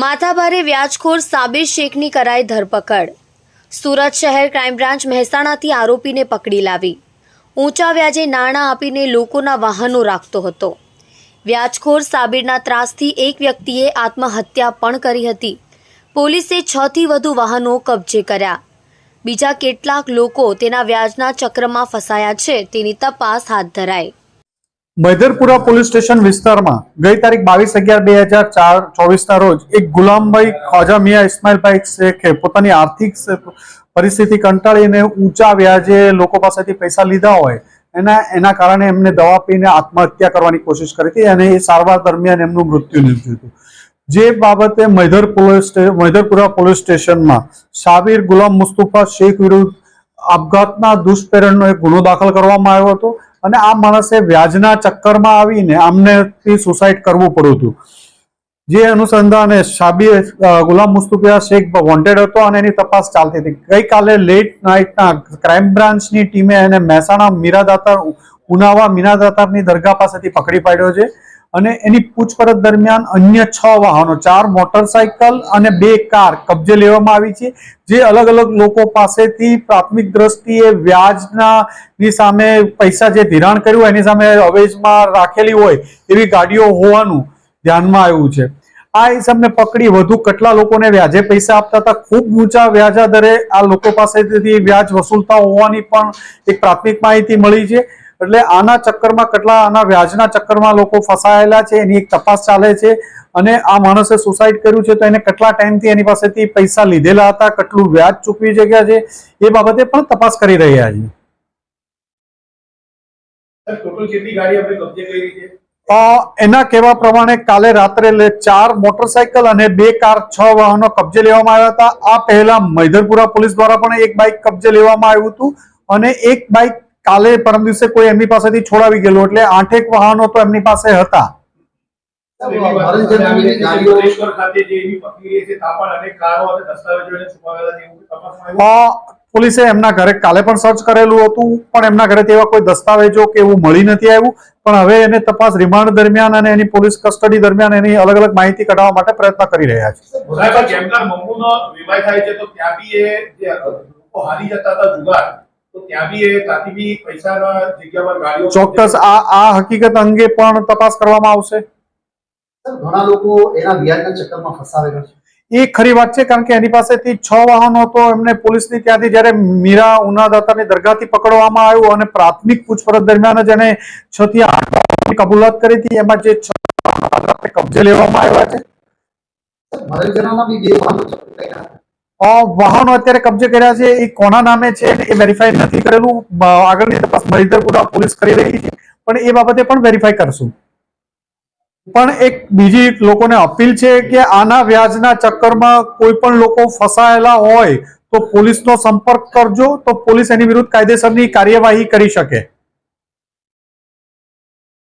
માથાભારે વ્યાજખોર સાબિર શેખની કરાઈ ધરપકડ। સુરત શહેર ક્રાઇમ બ્રાન્ચ મહેસાણાથી આરોપીને પકડી લાવી। ઊંચા વ્યાજે નાણાં આપીને લોકોના વાહનો રાખતો હતો। વ્યાજખોર સાબિરના ત્રાસથી એક વ્યક્તિએ આત્મહત્યા પણ કરી હતી। પોલીસે 6 થી વધુ વાહનો કબજે કર્યા। બીજા કેટલાક લોકો તેના વ્યાજના ચક્રમાં ફસાયા છે તેની તપાસ હાથ ધરાઈ। મૈધરપુરા પોલીસ સ્ટેશન વિસ્તારમાં ગઈ તારીખ 22/11/2024 રોજ એક ગુલામભાઈ ખ્વાજા મિયા ઇસ્માઇલભાઈ શેખે પોતાની આર્થિક પરિસ્થિતિ કંટાળીને ઊંચા વ્યાજે લોકો પાસેથી પૈસા લીધા હોય એના કારણે એમને દવા પીને આત્મહત્યા કરવાની કોશિશ કરી હતી અને એ સારવાર દરમિયાન એમનું મૃત્યુ નીપજ્યું હતું। જે બાબતે મૈધરપુરા પોલીસ સ્ટેશનમાં સાબિર ગુલામ મુસ્તફા શેખ વિરુદ્ધ આપઘાતના દુષ્પ્રેરણનો એક ગુનો દાખલ કરવામાં આવ્યો હતો અને આ માણસે વ્યાજના ચક્કરમાં આવીને આમને સુસાઇડ કરવું પડ્યું હતું। જે અનુસંધાને સાબિર ગુલામ મુસ્તફા શેખ વોન્ટેડ હતો અને એની તપાસ ચાલતી હતી। ગઈકાલે લેટ નાઇટના ક્રાઇમ બ્રાન્ચની ટીમે એને મહેસાણા મીરાદાતાર ઉનાવા મીરાદાતારની દરગાહ પાસેથી પકડી પાડ્યો છે અને એની પૂછપરછ દરમિયાન અન્ય 6 વાહનો 4 મોટરસાયકલ અને 2 કાર કબજે લેવામાં આવી છે। જે અલગ અલગ લોકો પાસેથી પ્રાથમિક દ્રષ્ટિએ વ્યાજની સામે પૈસા જે ધિરાણ કર્યું એની સામે અવેજમાં રાખેલી હોય એવી ગાડીઓ હોવાનું ધ્યાનમાં આવ્યું છે। આ હિસાબને પકડી વધુ કેટલા લોકોને વ્યાજે પૈસા આપતા હતા, ખૂબ ઊંચા વ્યાજા દરે આ લોકો પાસેથી વ્યાજ વસૂલતા હોવાની પણ એક પ્રાથમિક માહિતી મળી છે। એટલે આના ચક્કરમાં કેટલા આના વ્યાજના ચક્કરમાં લોકો ફસાયેલા છે એની એક તપાસ ચાલે છે અને આ માણસે સુસાઇડ કર્યું છે તો એને કેટલા ટાઈમથી એની પાસેથી પૈસા લીધેલા હતા, કેટલું વ્યાજ ચૂકવી શક્યા છે એ બાબતે પણ તપાસ કરી રહ્યા છીએ। ટોટલ કેટલી ગાડી આપણે કબજે કરી છે? એના કહેવા પ્રમાણે કાલે રાત્રે 4 મોટરસાયકલ અને 2 કાર 6 વાહનો કબજે લેવામાં આવ્યા હતા। આ પહેલા મૈધરપુરા પોલીસ દ્વારા પણ એક બાઇક કબજે લેવામાં આવ્યું હતું અને એક બાઇક કાલે પરમ દિવસે કોઈ એમની પાસેથી છોડાવી ગયેલું, એટલે 8 વાહનો તો એમની પાસે હતા। પોલીસે એમના ઘરે કાલે પણ સર્ચ કરેલું હતું પણ એમના ઘરે તેવા કોઈ દસ્તાવેજો કે એવું મળી નથી આવ્યું, પણ હવે એને તપાસ રિમાન્ડ દરમિયાન અને એની પોલીસ કસ્ટડી દરમિયાન એની અલગ અલગ માહિતી કઢાવવા માટે પ્રયત્ન કરી રહ્યા છે। ચોક્કસ આ હકીકત અંગે પણ તપાસ કરવામાં આવશે। ઘણા લોકો એના વ્યાજના ચક્કરમાં ફસાવેલા છે એ ખરી વાત છે, કારણ કે એની પાસેથી 6 વાહનો તો એમને પોલીસની ત્યાંથી જ્યારે મીરા ઉનાદાતાની દરગાહથી પકડવામાં આવ્યું અને પ્રાથમિક પૂછપરછ દરમિયાન જ એને 6 થી 8 વાહનોની કબૂલાત કરી હતી, એમાં જે 6 કબજે લેવામાં આવ્યા છે। વાહનો અત્યારે કબજે કર્યા છે એ કોના નામે છે એ વેરીફાઈ નથી કરેલું, આગળની તપાસ મૈધરપુરા પોલીસ કરી રહી છે પણ એ બાબતે પણ વેરીફાઈ કરશું। પણ એક બીજી લોકોને અપીલ છે કે આના વ્યાજના ચક્કરમાં કોઈ પણ લોકો ફસાયેલા હોય તો પોલીસનો સંપર્ક કરજો, તો પોલીસ એની વિરુદ્ધ કાયદેસરની કાર્યવાહી કરી શકે।